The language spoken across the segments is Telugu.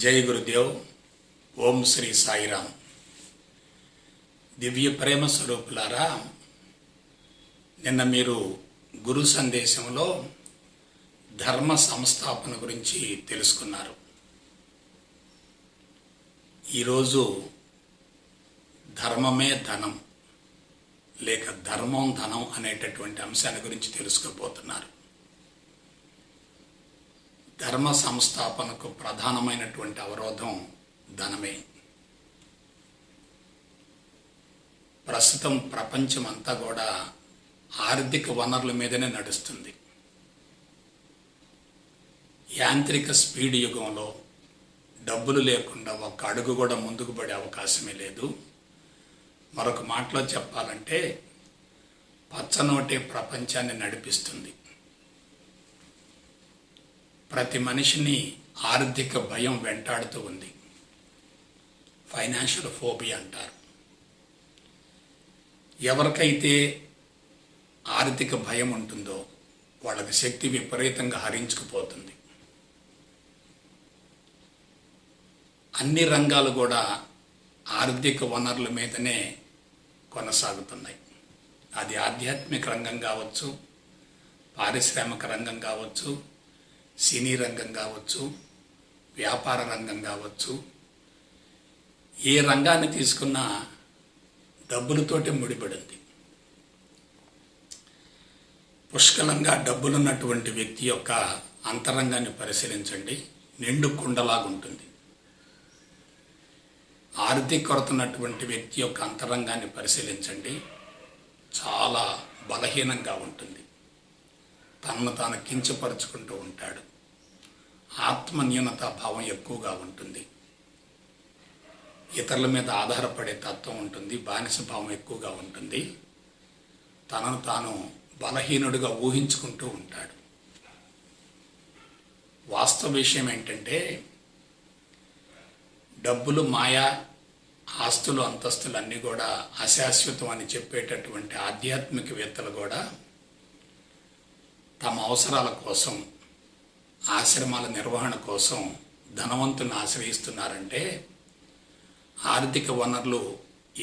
జై గురుదేవ్. ఓం శ్రీ సాయిరామ్. దివ్య ప్రేమ స్వరూపులారా, నిన్న మీరు గురు సందేశంలో ధర్మ సంస్థాపన గురించి తెలుసుకున్నారు. ఈరోజు ధర్మమే ధనం లేక ధర్మం ధనం అనేటటువంటి అంశాన్ని గురించి తెలుసుకోబోతున్నారు. ధర్మ సంస్థాపనకు ప్రధానమైనటువంటి అవరోధం ధనమే. ప్రస్తుతం ప్రపంచం అంతా కూడా ఆర్థిక వనరుల మీదనే నడుస్తుంది. యాంత్రిక స్పీడ్ యుగంలో డబ్బులు లేకుండా ఒక అడుగు కూడా ముందుకు పడే అవకాశమే లేదు. మరొక మాటలో చెప్పాలంటే పచ్చనోటే ప్రపంచాన్ని నడిపిస్తుంది. ప్రతి మనిషిని ఆర్థిక భయం వెంటాడుతూ ఉంది. ఫైనాన్షియల్ ఫోబియా అంటారు. ఎవరికైతే ఆర్థిక భయం ఉంటుందో వాళ్ళకి శక్తి విపరీతంగా హరించుకుపోతుంది. అన్ని రంగాలు కూడా ఆర్థిక వనరుల మీదనే కొనసాగుతున్నాయి. అది ఆధ్యాత్మిక రంగం కావచ్చు, పారిశ్రామిక రంగం కావచ్చు, సినీ రంగం కావచ్చు, వ్యాపార రంగం కావచ్చు. ఏ రంగాన్ని తీసుకున్నా డబ్బులతోటే ముడిపడింది. పుష్కలంగా డబ్బులున్నటువంటి వ్యక్తి యొక్క అంతరంగాన్ని పరిశీలించండి, నిండు కుండలాగుంటుంది. ఆర్థిక కొరత ఉన్నటువంటి వ్యక్తి యొక్క అంతరంగాన్ని పరిశీలించండి, చాలా బలహీనంగా ఉంటుంది. తనను తాను కించపరుచుకుంటూ ఉంటాడు. ఆత్మన్యూనతా భావం ఎక్కువగా ఉంటుంది. ఇతరుల మీద ఆధారపడే తత్వం ఉంటుంది. బానిస భావం ఎక్కువగా ఉంటుంది. తనను తాను బలహీనుడిగా ఊహించుకుంటూ ఉంటాడు. వాస్తవ విషయం ఏంటంటే డబ్బులు మాయా, ఆస్తులు అంతస్తులు అన్నీ కూడా అశాశ్వతం అని చెప్పేటటువంటి ఆధ్యాత్మికవేత్తలు కూడా తమ అవసరాల కోసం, ఆశ్రమాల నిర్వహణ కోసం ధనవంతులను ఆశ్రయిస్తున్నారంటే ఆర్థిక వనరులు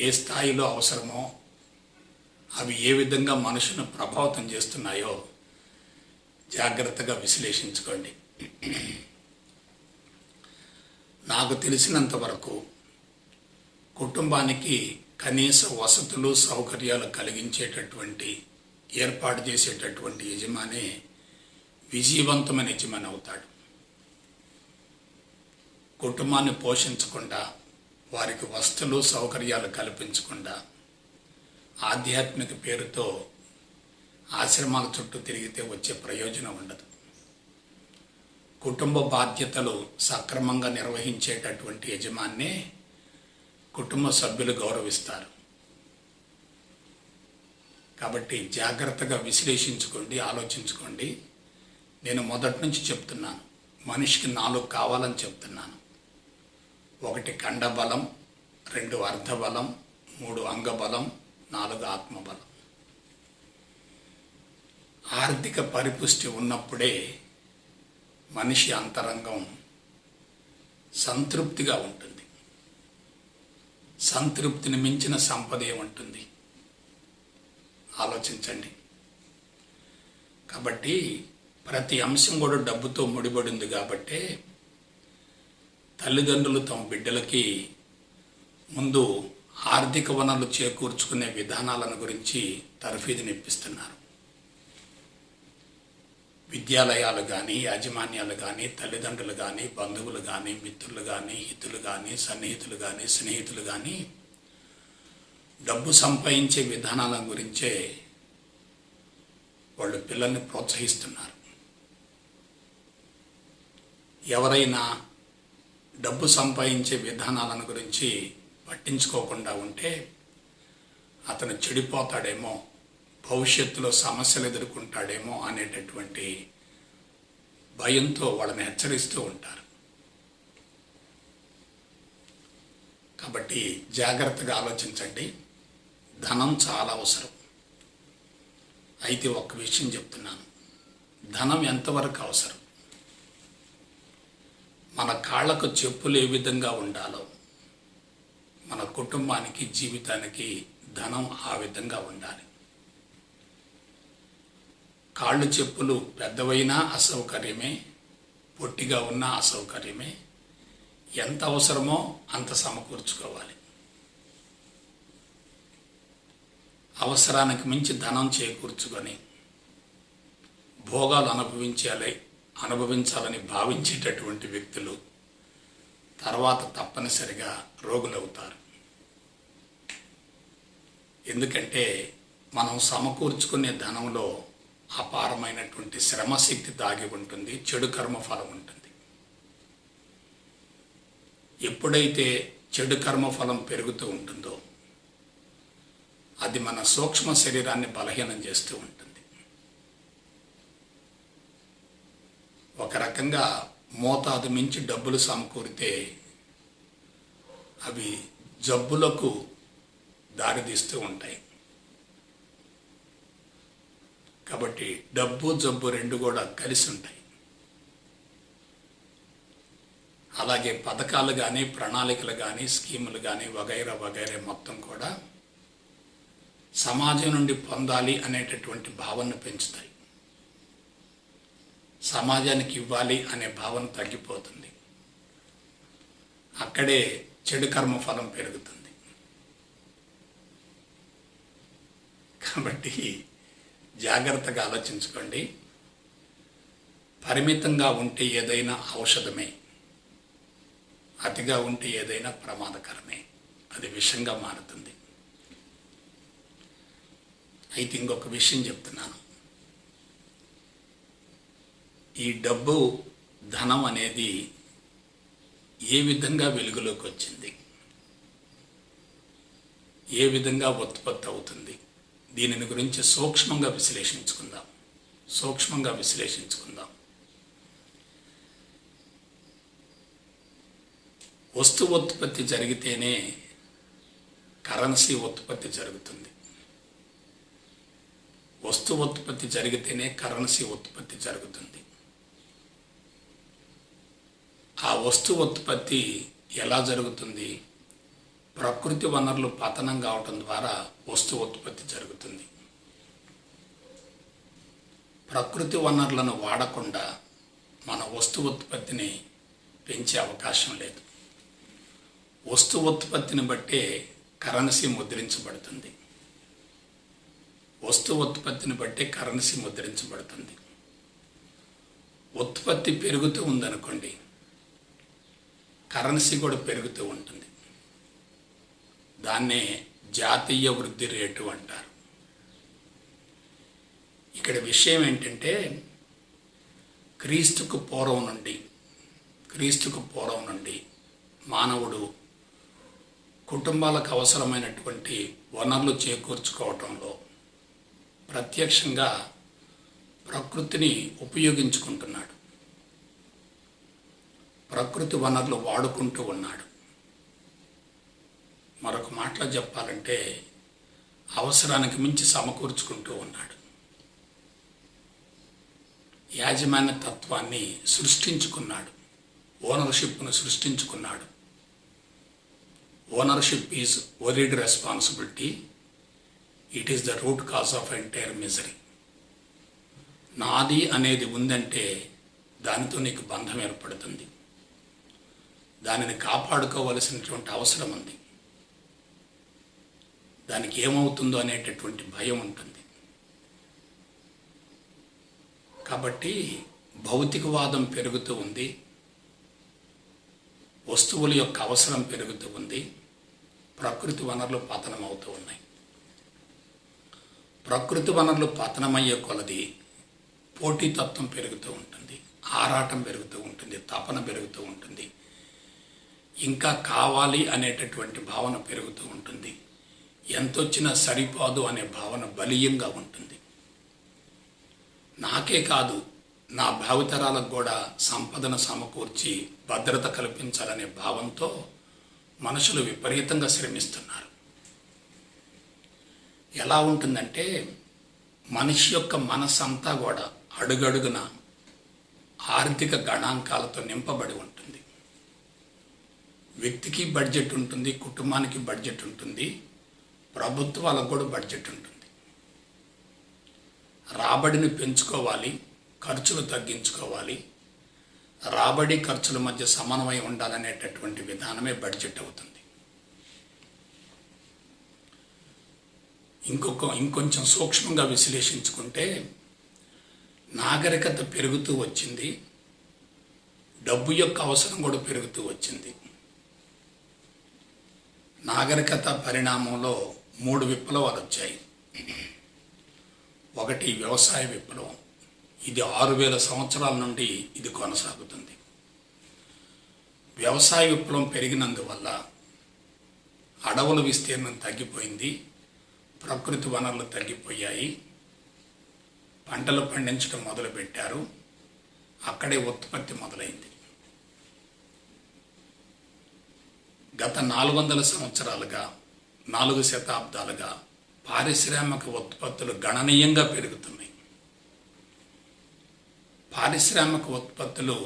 ఏ స్థాయిలో అవసరమో, అవి ఏ విధంగా మనుషును ప్రభావితం చేస్తున్నాయో జాగ్రత్తగా విశ్లేషించుకోండి. నాకు తెలిసినంత వరకు కుటుంబానికి కనీస వసతులు, సౌకర్యాలు కలిగించేటటువంటి ఏర్పాటు చేసేటటువంటి యజమానే విజయవంతమైన యజమాని అవుతాడు. కుటుంబాన్ని పోషించకుండా, వారికి వసతులు సౌకర్యాలు కల్పించకుండా ఆధ్యాత్మిక పేరుతో ఆశ్రమాల చుట్టూ తిరిగితే వచ్చే ప్రయోజనం ఉండదు. కుటుంబ బాధ్యతలు సక్రమంగా నిర్వహించేటటువంటి యజమాన్నే కుటుంబ సభ్యులు గౌరవిస్తారు. కాబట్టి జాగ్రత్తగా విశ్లేషించుకోండి, ఆలోచించుకోండి. నేను మొదటి నుంచి చెప్తున్నాను, మనిషికి 4 కావాలని చెప్తున్నాను. 1 కండబలం, 2 అర్ధబలం, 3 అంగబలం, 4 ఆత్మబలం. ఆర్థిక పరిపుష్టి ఉన్నప్పుడే మనిషి అంతరంగం సంతృప్తిగా ఉంటుంది. సంతృప్తిని మించిన సంపద ఏముంటుంది? ఆలోచించండి. కాబట్టి ప్రతి అంశం కూడా డబ్బుతో ముడిపడింది. కాబట్టి తల్లిదండ్రులు తమ బిడ్డలకి ముందు ఆర్థిక వనరులు చేకూర్చుకునే విధానాలను గురించి తర్ఫీదునిప్పిస్తున్నారు. విద్యాలయాలు కానీ, యాజమాన్యాలు కానీ, తల్లిదండ్రులు కానీ, బంధువులు కానీ, మిత్రులు కానీ, హితులు కానీ, సన్నిహితులు కానీ, స్నేహితులు కానీ డబ్బు సంపాదించే విధానాల గురించే వాళ్ళు పిల్లల్ని ప్రోత్సహిస్తున్నారు. ఎవరైనా డబ్బు సంపాదించే విధానాలను గురించి పట్టించుకోకుండా ఉంటే అతను చెడిపోతాడేమో, భవిష్యత్తులో సమస్యలు ఎదుర్కొంటాడేమో అనేటటువంటి భయంతో వాళ్ళని హెచ్చరిస్తూ ఉంటారు. కాబట్టి జాగ్రత్తగా ఆలోచించండి. ధనం చాలా అవసరం. అయితే ఒక్క విషయం చెప్తున్నాను, ధనం ఎంతవరకు అవసరం? మన కాళ్ళకు చెప్పులు ఏ విధంగా ఉండాలో మన కుటుంబానికి, జీవితానికి ధనం ఆ విధంగా ఉండాలి. కాళ్ళు చెప్పులు పెద్దవైనా అసౌకర్యమే, పొట్టిగా ఉన్నా అసౌకర్యమే. ఎంత అవసరమో అంత సమకూర్చుకోవాలి. అవసరానికి మించి ధనం చేకూర్చుకొని భోగాలు అనుభవించాలని భావించేటటువంటి వ్యక్తులు తర్వాత తప్పనిసరిగా రోగులవుతారు. ఎందుకంటే మనం సమకూర్చుకునే ధనంలో అపారమైనటువంటి శ్రమశక్తి దాగి ఉంటుంది, చెడు కర్మఫలం ఉంటుంది. ఎప్పుడైతే చెడు కర్మఫలం పెరుగుతూ ఉంటుందో అది మన సూక్ష్మ శరీరాన్ని బలహీనం చేస్తూ ఉంటుంది. ఒక రకంగా మోతాదు మించి డబ్బులు సమకూరితే అవి జబ్బులకు దారితీస్తూ ఉంటాయి. కాబట్టి డబ్బు, జబ్బు రెండు కూడా కలిసి ఉంటాయి. అలాగే పథకాలు కానీ, ప్రణాళికలు కానీ, స్కీములు కానీ వగైరా వగైరా మొత్తం కూడా సమాజం నుండి పొందాలి అనేటటువంటి భావనను పెంచుతాయి. సమాజానికి ఇవ్వాలి అనే భావన తగ్గిపోతుంది. అక్కడే చెడు కర్మ ఫలం పెరుగుతుంది. కాబట్టి జాగ్రత్తగా ఆలోచించుకోండి. పరిమితంగా ఉంటే ఏదైనా ఔషధమే, అతిగా ఉంటే ఏదైనా ప్రమాదకరమే. అది విషంగా మారుతుంది. అయితే ఇంకొక విషయం చెప్తున్నాను. ఈ డబ్బు, ధనం అనేది ఏ విధంగా వెలుగులోకి వచ్చింది, ఏ విధంగా ఉత్పత్తి అవుతుంది, దీనిని గురించి సూక్ష్మంగా విశ్లేషించుకుందాం. వస్తువు ఉత్పత్తి జరిగితేనే కరెన్సీ ఉత్పత్తి జరుగుతుంది. వస్తువు ఉత్పత్తి జరిగితేనే కరెన్సీ ఉత్పత్తి జరుగుతుంది. ఆ వస్తువు ఉత్పత్తి ఎలా జరుగుతుంది? ప్రకృతి వనరులు పతనం కావటం ద్వారా వస్తువు ఉత్పత్తి జరుగుతుంది. ప్రకృతి వనరులను వాడకుండా మన వస్తువు ఉత్పత్తిని పెంచే అవకాశం లేదు. వస్తువు ఉత్పత్తిని బట్టే కరెన్సీ ముద్రించబడుతుంది. వస్తువు ఉత్పత్తిని బట్టే కరెన్సీ ముద్రించబడుతుంది. ఉత్పత్తి పెరుగుతూ ఉందనుకోండి, కరెన్సీ కూడా పెరుగుతూ ఉంటుంది. దాన్నే జాతీయ వృద్ధి రేటు అంటారు. ఇక్కడ విషయం ఏంటంటే క్రీస్తుకు పూర్వం నుండి మానవుడు కుటుంబాలకు అవసరమైనటువంటి వనరులు చేకూర్చుకోవటంలో ప్రత్యక్షంగా ప్రకృతిని ఉపయోగించుకుంటున్నాడు. ప్రకృతి వనరులు వాడుకుంటూ ఉన్నాడు. మరొక మాటలో చెప్పాలంటే అవసరానికి మించి సమకూర్చుకుంటూ ఉన్నాడు. యాజమాన్య తత్వాన్ని సృష్టించుకున్నాడు. ఓనర్షిప్ను సృష్టించుకున్నాడు. Ownership is worried responsibility. It is the root cause of entire misery. నాది అనేది ఉందంటే దానితో నీకు బంధం ఏర్పడుతుంది. దానిని కాపాడుకోవలసినటువంటి అవసరం ఉంది. దానికి ఏమవుతుందో అనేటటువంటి భయం ఉంటుంది. కాబట్టి భౌతికవాదం పెరుగుతూ ఉంది. వస్తువుల యొక్క అవసరం పెరుగుతూ ఉంది. ప్రకృతి వనరులు పతనం అవుతూ ఉన్నాయి. ప్రకృతి వనరులు పతనమయ్యే కొలది పోటీతత్వం పెరుగుతూ ఉంటుంది, ఆరాటం పెరుగుతూ ఉంటుంది, తపన పెరుగుతూ ఉంటుంది, ఇంకా కావాలి అనేటటువంటి భావన పెరుగుతూ ఉంటుంది. ఎంతొచ్చినా సరిపోదు అనే భావన బలీయంగా ఉంటుంది. నాకే కాదు, నా భావితరాలకు కూడా సంపదను సమకూర్చి భద్రత కల్పించాలనే భావంతో మనుషులు విపరీతంగా శ్రమిస్తున్నారు. ఎలా ఉంటుందంటే మనిషి యొక్క మనస్సంతా కూడా అడుగడుగున ఆర్థిక గణాంకాలతో నింపబడి ఉంటుంది. వ్యక్తికి బడ్జెట్ ఉంటుంది, కుటుంబానికి బడ్జెట్ ఉంటుంది, ప్రభుత్వాలకు కూడా బడ్జెట్ ఉంటుంది. రాబడిని పెంచుకోవాలి, ఖర్చులు తగ్గించుకోవాలి, రాబడి ఖర్చుల మధ్య సమన్వయం ఉండాలనేటటువంటి విధానమే బడ్జెట్ అవుతుంది. ఇంకొంచెం సూక్ష్మంగా విశ్లేషించుకుంటే నాగరికత పెరుగుతూ వచ్చింది, డబ్బు యొక్క అవసరం కూడా పెరుగుతూ వచ్చింది. నాగరికత పరిణామంలో 3 విప్లవాలు వచ్చాయి. ఒకటి వ్యవసాయ విప్లవం, ఇది 6000 సంవత్సరాల నుండి ఇది కొనసాగుతుంది. వ్యవసాయ విప్లవం పెరిగినందువల్ల అడవుల విస్తీర్ణం తగ్గిపోయింది, ప్రకృతి వనరులు తగ్గిపోయాయి, పంటలు పండించడం మొదలుపెట్టారు, అక్కడే ఉత్పత్తి మొదలైంది. గత 400 సంవత్సరాలుగా 4 శతాబ్దాలుగా పారిశ్రామిక ఉత్పత్తులు గణనీయంగా పెరుగుతున్నాయి. పారిశ్రామిక ఉత్పత్తులు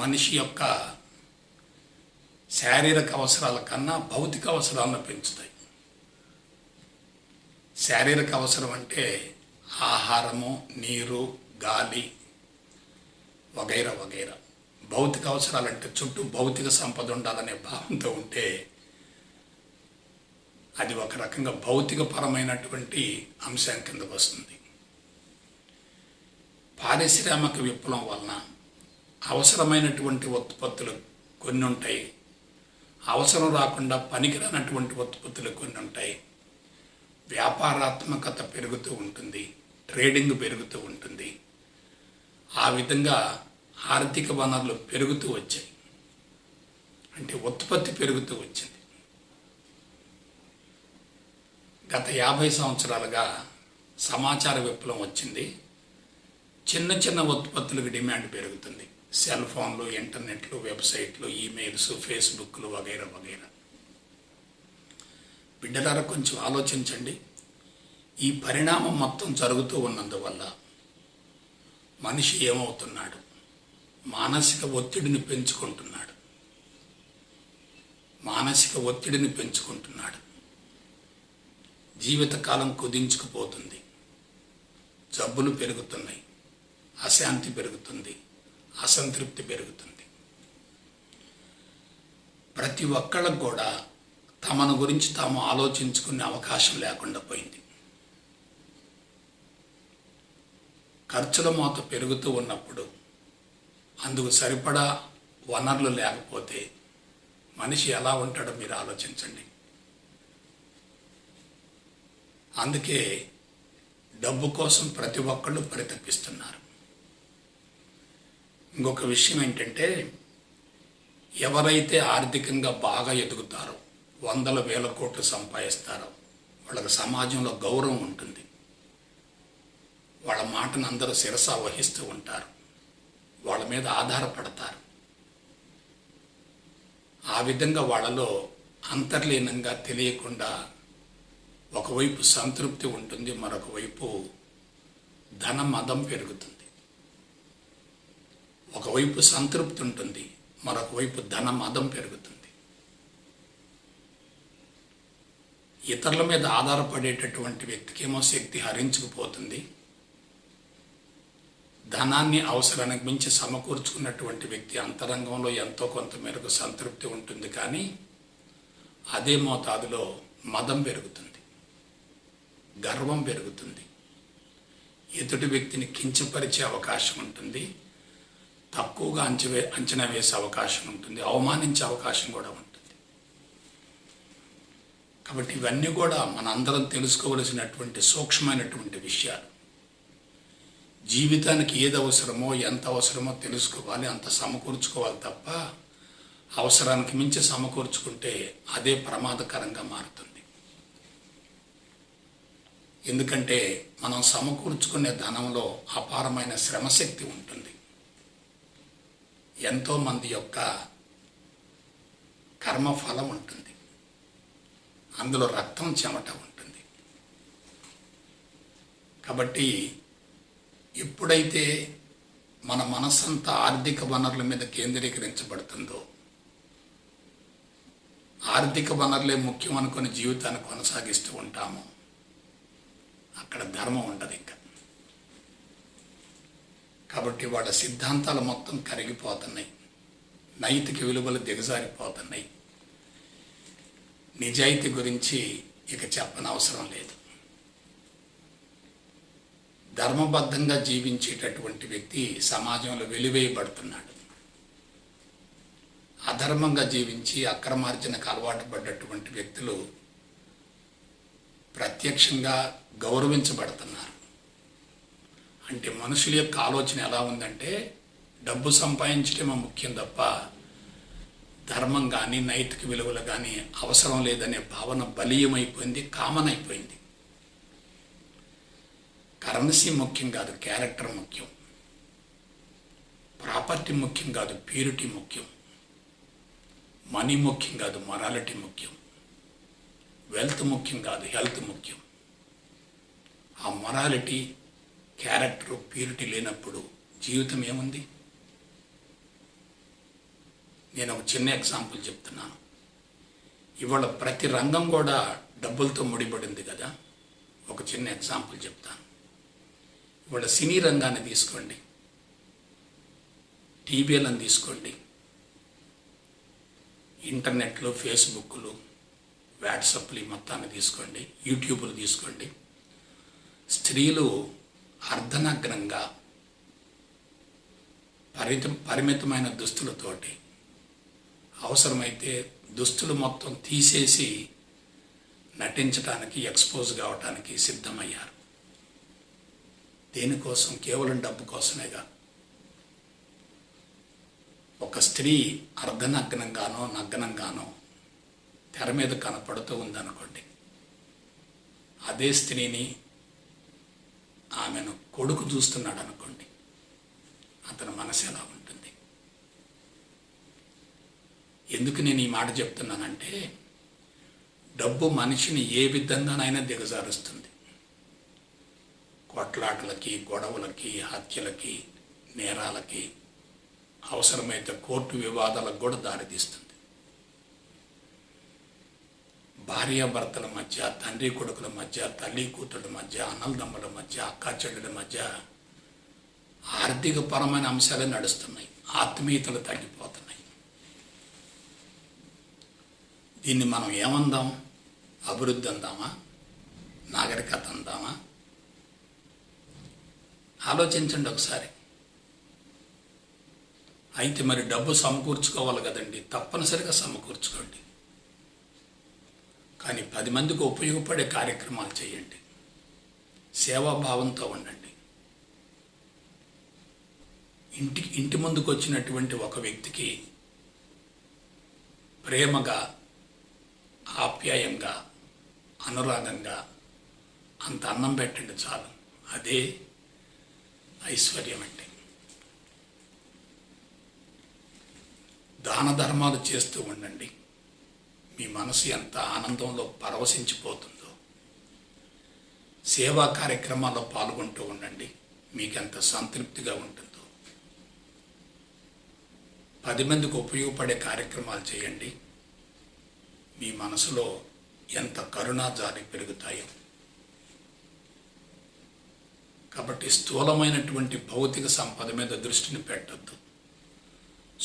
మనిషి యొక్క శారీరక అవసరాల కన్నా భౌతిక అవసరాలను పెంచుతాయి. శారీరక అవసరం అంటే ఆహారము, నీరు, గాలి వగైరా వగైరా. భౌతిక అవసరాలంటే చుట్టూ భౌతిక సంపద ఉండాలనే భావంతో ఉంటే అది ఒక రకంగా భౌతిక పరమైనటువంటి అంశం కిందకు వస్తుంది. పారిశ్రామిక విప్లవం వలన అవసరమైనటువంటి ఉత్పత్తులు కొన్ని ఉంటాయి, అవసరం రాకుండా పనికిరానటువంటి ఉత్పత్తులు కొన్ని ఉంటాయి. వ్యాపారాత్మకత పెరుగుతూ ఉంటుంది, ట్రేడింగ్ పెరుగుతూ ఉంటుంది. ఆ విధంగా ఆర్థిక వనరులు పెరుగుతూ వచ్చాయి, అంటే ఉత్పత్తి పెరుగుతూ వచ్చింది. గత 50 సంవత్సరాలుగా సమాచార విప్లవం వచ్చింది. చిన్న చిన్న ఉత్పత్తులకు డిమాండ్ పెరుగుతుంది. సెల్ ఫోన్లు, ఇంటర్నెట్లు, వెబ్సైట్లు, ఈమెయిల్స్, ఫేస్బుక్లు వగైరా వగైరా. బిడ్డలారా కొంచెం ఆలోచించండి. ఈ పరిణామం మొత్తం జరుగుతూ ఉన్నందువల్ల మనిషి ఏమవుతున్నాడు? మానసిక ఒత్తిడిని పెంచుకుంటున్నాడు. మానసిక ఒత్తిడిని పెంచుకుంటున్నాడు. జీవితకాలం కుదించుకుపోతుంది. జబ్బులు పెరుగుతున్నాయి, అశాంతి పెరుగుతుంది, అసంతృప్తి పెరుగుతుంది. ప్రతి ఒక్కళ్ళకు కూడా తమను గురించి తాము ఆలోచించుకునే అవకాశం లేకుండా పోయింది. ఖర్చుల మోత పెరుగుతూ ఉన్నప్పుడు అందుకు సరిపడా వనరులు లేకపోతే మనిషి ఎలా ఉంటాడో మీరు ఆలోచించండి. అందుకే డబ్బు కోసం ప్రతి ఒక్కళ్ళు పరితపిస్తున్నారు. ఇంకొక విషయం ఏంటంటే, ఎవరైతే ఆర్థికంగా బాగా ఎదుగుతారో, 100,000 కోట్లు సంపాదిస్తారో వాళ్ళకి సమాజంలో గౌరవం ఉంటుంది. వాళ్ళ మాటను అందరూ శిరసా వహిస్తూ ఉంటారు, వాళ్ళ మీద ఆధారపడతారు. ఆ విధంగా వాళ్ళలో అంతర్లీనంగా తెలియకుండా ఒకవైపు సంతృప్తి ఉంటుంది, మరొక వైపు ధన మదం పెరుగుతుంది. ఒకవైపు సంతృప్తి ఉంటుంది, మరొక వైపు ధన మదం పెరుగుతుంది. ఇతరుల మీద ఆధారపడేటటువంటి వ్యక్తికేమో శక్తి హరించుకుపోతుంది. ధనాన్ని అవసరానికి మించి సమకూర్చుకున్నటువంటి వ్యక్తి అంతరంగంలో ఎంతో కొంత మేరకు సంతృప్తి ఉంటుంది, కానీ అదే మోతాదులో మదం పెరుగుతుంది, గర్వం పెరుగుతుంది. ఎదుటి వ్యక్తిని కించపరిచే అవకాశం ఉంటుంది, తక్కువగా అంచనా వేసే అవకాశం ఉంటుంది, అవమానించే అవకాశం కూడా ఉంటుంది. కాబట్టి ఇవన్నీ కూడా మనందరం తెలుసుకోవలసినటువంటి సూక్ష్మమైనటువంటి విషయాలు. జీవితానికి ఏది అవసరమో, ఎంత అవసరమో తెలుసుకోవాలి, అంత సమకూర్చుకోవాలి తప్ప అవసరానికి మించి సమకూర్చుకుంటే అదే ప్రమాదకరంగా మారుతుంది. ఎందుకంటే మనం సమకూర్చుకునే ధనంలో అపారమైన శ్రమశక్తి ఉంటుంది. ఎంతోమంది యొక్క కర్మఫలం ఉంటుంది, అందులో రక్తం చెమట ఉంటుంది. కాబట్టి ఎప్పుడైతే మన మనస్సంతా ఆర్థిక వనరుల మీద కేంద్రీకరించబడుతుందో ఆర్థిక వనరులే ముఖ్యం అనుకుని జీవితాన్ని కొనసాగిస్తూ ఉంటాము, అక్కడ ధర్మం ఉండదు ఇంకా. కాబట్టి వాళ్ళ సిద్ధాంతాలు మొత్తం కరిగిపోతున్నాయి, నైతిక విలువలు దిగజారిపోతున్నాయి. నిజాయితీ గురించి ఇక చెప్పనవసరం లేదు. ధర్మబద్ధంగా జీవించేటటువంటి వ్యక్తి సమాజంలో వెలివేయబడుతున్నాడు. అధర్మంగా జీవించి అక్రమార్జనకు అలవాటు పడ్డటువంటి వ్యక్తులు ప్రత్యక్షంగా గౌరవించబడుతున్నారు. అంటే మనుషుల యొక్క ఆలోచన ఎలా ఉందంటే డబ్బు సంపాదించడమే ముఖ్యం తప్ప ధర్మం కానీ నైతిక విలువలు కానీ అవసరం లేదనే భావన బలీయమైపోయింది, కామన్ అయిపోయింది. కరెన్సీ ముఖ్యం కాదు, క్యారెక్టర్ ముఖ్యం. ప్రాపర్టీ ముఖ్యం కాదు, ప్యూరిటీ ముఖ్యం. మనీ ముఖ్యం కాదు, మొరాలిటీ ముఖ్యం. వెల్త్ ముఖ్యం కాదు, హెల్త్ ముఖ్యం. ఆ మొరాలిటీ, క్యారెక్టర్, ప్యూరిటీ లేనప్పుడు జీవితం ఏముంది? నేను ఒక చిన్న ఎగ్జాంపుల్ చెప్తున్నాను. ఇవాళ ప్రతి రంగం కూడా డబ్బులతో ముడిపడింది కదా. ఒక చిన్న ఎగ్జాంపుల్ చెప్తాను. ఇవాళ సినీ రంగాన్ని తీసుకోండి, టీవీలను తీసుకోండి, ఇంటర్నెట్లు, ఫేస్బుక్లు, వాట్సాప్లు మొత్తాన్ని తీసుకోండి, యూట్యూబ్లు తీసుకోండి. స్త్రీలు అర్ధనగ్నంగా పరిమితమైన దుస్తులతోటి, అవసరమైతే దుస్తులు మొత్తం తీసేసి నటించడానికి, ఎక్స్పోజ్ కావటానికి సిద్ధమయ్యారు. దేనికోసం? కేవలం డబ్బు కోసమేగా. ఒక స్త్రీ అర్ధనగ్నంగానో నగ్నంగానో తెర మీద కనపడుతూ ఉందనుకోండి, అదే స్త్రీని ఆమెను కొడుకు చూస్తున్నాడు అనుకోండి, అతని మనసు ఎలా ఉంటుంది? ఎందుకు నేను ఈ మాట చెప్తున్నానంటే డబ్బు మనిషిని ఏ విధంగానైనా దిగజారుస్తుంది. కొట్లాటలకి, గొడవలకి, హత్యలకి, నేరాలకి, అవసరమైతే కోర్టు వివాదాలకు కూడా దారితీస్తుంది. భార్యాభర్తల మధ్య, తండ్రి కొడుకుల మధ్య, తల్లి కూతుళ్ళ మధ్య, అన్నదమ్ముల మధ్య, అక్కా చెల్లెల మధ్య ఆర్థిక పరమైన అంశాలే నడుస్తున్నాయి, ఆత్మీయతలు తగ్గిపోతున్నాయి. దీన్ని మనం ఏమందాం? అభివృద్ధి అందామా? నాగరికత అందామా? ఆలోచించండి ఒకసారి. అయితే మరి డబ్బు సమకూర్చుకోవాలి కదండి, తప్పనిసరిగా సమకూర్చుకోండి. కానీ 10 మందికి ఉపయోగపడే కార్యక్రమాలు చేయండి, సేవాభావంతో ఉండండి. ఇంటి ముందుకు వచ్చినటువంటి ఒక వ్యక్తికి ప్రేమగా, ఆప్యాయంగా, అనురాగంగా అంత అన్నం పెట్టండి చాలు. అదే ఐశ్వర్యం అంటే. దాన ధర్మాలు చేస్తూ ఉండండి, మీ మనసు ఎంత ఆనందంలో పరవశించిపోతుందో. సేవా కార్యక్రమాల్లో పాల్గొంటూ ఉండండి, మీకెంత సంతృప్తిగా ఉంటుందో. 10 మందికి ఉపయోగపడే కార్యక్రమాలు చేయండి, మీ మనసులో ఎంత కరుణాజాలి పెరుగుతాయో. కాబట్టి స్థూలమైనటువంటి భౌతిక సంపద మీద దృష్టిని పెట్టద్దు.